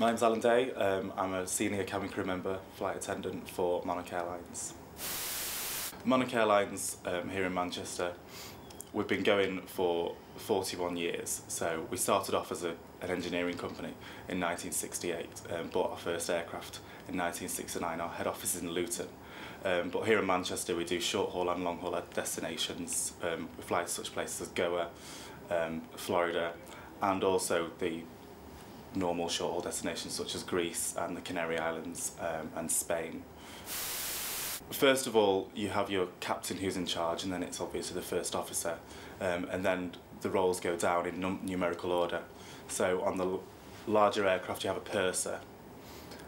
My name's Alan Day. I'm a senior cabin crew member, flight attendant for Monarch Airlines. Monarch Airlines here in Manchester, we've been going for 41 years. So we started off as an engineering company in 1968, bought our first aircraft in 1969. Our head office is in Luton. But here in Manchester we do short haul and long haul destinations. We fly to such places as Goa, Florida, and also the normal short haul destinations such as Greece and the Canary Islands and Spain. First of all, you have your captain who's in charge, and then it's obviously the first officer, and then the roles go down in numerical order. So on the larger aircraft you have a purser,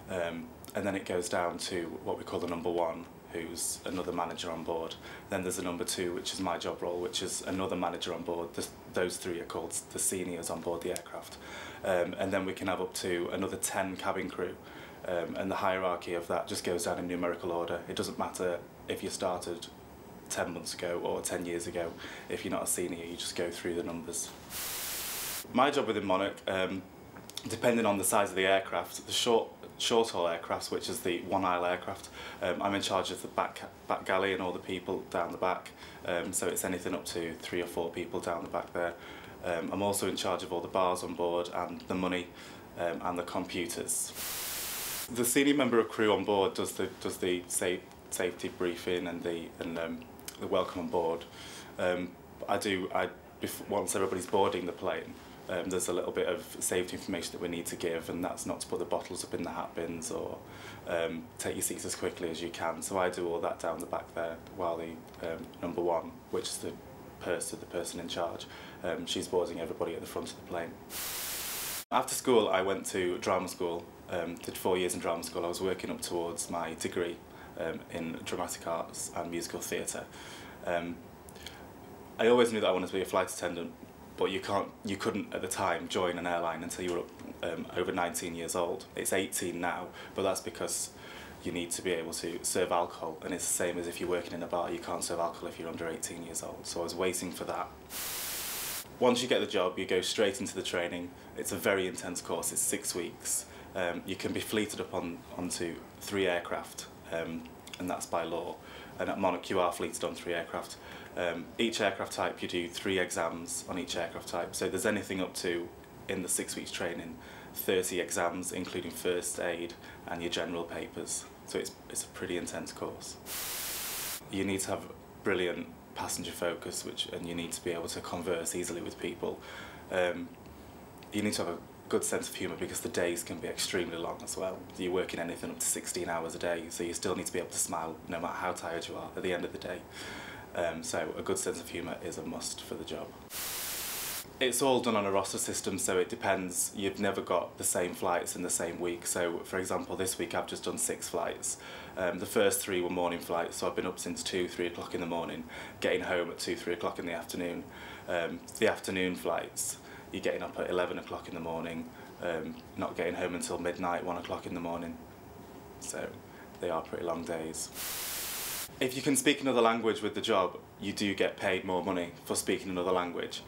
and then it goes down to what we call the number one, who's another manager on board. Then there's a number two, which is my job role, which is another manager on board. Those three are called the seniors on board the aircraft. And then we can have up to another 10 cabin crew. And the hierarchy of that just goes down in numerical order. It doesn't matter if you started 10 months ago or 10 years ago. If you're not a senior, you just go through the numbers. My job within Monarch, depending on the size of the aircraft, the short haul aircraft, which is the one aisle aircraft, I'm in charge of the back galley and all the people down the back, so it's anything up to 3 or 4 people down the back there. I'm also in charge of all the bars on board and the money and the computers. The senior member of crew on board does the safety briefing and the welcome on board. Once everybody's boarding the plane, there's a little bit of safety information that we need to give, and that's not to put the bottles up in the hat bins or take your seats as quickly as you can. So I do all that down the back there, while the number one, which is the person in charge, she's boarding everybody at the front of the plane. After school I went to drama school, did 4 years in drama school. I was working up towards my degree in dramatic arts and musical theatre. I always knew that I wanted to be a flight attendant, but you couldn't at the time join an airline until you were over 19 years old. It's 18 now, but that's because you need to be able to serve alcohol, and it's the same as if you're working in a bar. You can't serve alcohol if you're under 18 years old, so I was waiting for that. Once you get the job, you go straight into the training. It's a very intense course, it's 6 weeks. You can be fleeted up onto 3 aircraft, and that's by law. And at Monarch you are fleeted on 3 aircraft. Each aircraft type you do 3 exams on each aircraft type, so there's anything up to, in the 6 weeks training, 30 exams including first aid and your general papers. So it's a pretty intense course. You need to have brilliant passenger focus, and you need to be able to converse easily with people. You need to have a good sense of humour, because the days can be extremely long as well. You're working anything up to 16 hours a day, so you still need to be able to smile no matter how tired you are at the end of the day. So a good sense of humour is a must for the job. It's all done on a roster system, so it depends. You've never got the same flights in the same week. So for example, this week I've just done 6 flights. The first 3 were morning flights, so I've been up since 2-3 o'clock in the morning, getting home at 2-3 o'clock in the afternoon. The afternoon flights, you're getting up at 11 o'clock in the morning, not getting home until midnight, 1 o'clock in the morning. So they are pretty long days. If you can speak another language with the job, you do get paid more money for speaking another language,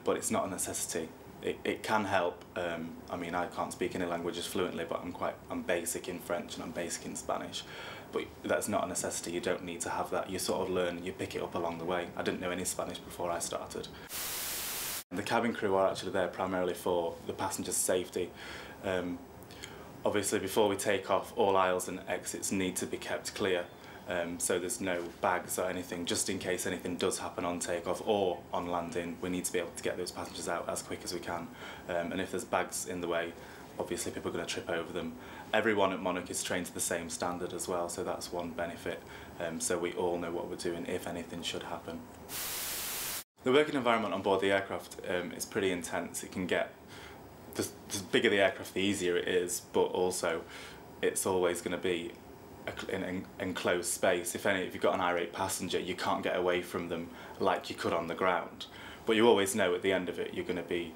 but it's not a necessity. It can help. I mean, I can't speak any languages fluently, but I'm basic in French and I'm basic in Spanish. But that's not a necessity. You don't need to have that. You sort of learn, you pick it up along the way. I didn't know any Spanish before I started. The cabin crew are actually there primarily for the passengers' safety. Obviously, before we take off, all aisles and exits need to be kept clear. So there's no bags or anything, just in case anything does happen on takeoff or on landing. We need to be able to get those passengers out as quick as we can. And if there's bags in the way, obviously people are going to trip over them. Everyone at Monarch is trained to the same standard as well, so that's one benefit. So we all know what we're doing if anything should happen. The working environment on board the aircraft is pretty intense. It can get, the bigger the aircraft, the easier it is, but also it's always going to be in an enclosed space. If you've got an irate passenger, you can't get away from them like you could on the ground. But you always know at the end of it you're going to be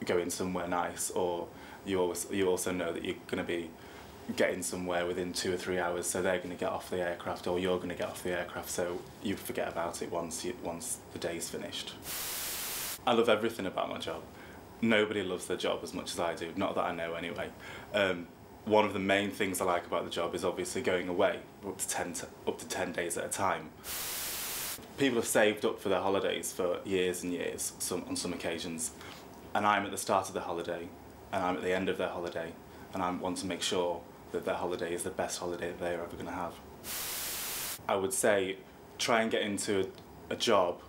going somewhere nice, or you also know that you're going to be getting somewhere within 2 or 3 hours, so they're going to get off the aircraft or you're going to get off the aircraft, so you forget about it once the day's finished. I love everything about my job. nobody loves their job as much as I do, not that I know anyway. One of the main things I like about the job is obviously going away up to 10 days at a time. People have saved up for their holidays for years and years, on some occasions, and I'm at the start of the holiday, and I'm at the end of their holiday, and I want to make sure that their holiday is the best holiday that they're ever going to have. I would say try and get into a job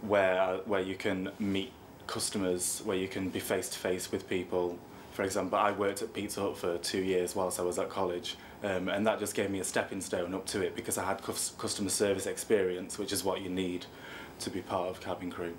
where you can meet customers, where you can be face to face with people. For example, I worked at Pizza Hut for 2 years whilst I was at college, and that just gave me a stepping stone up to it because I had customer service experience, which is what you need to be part of cabin crew.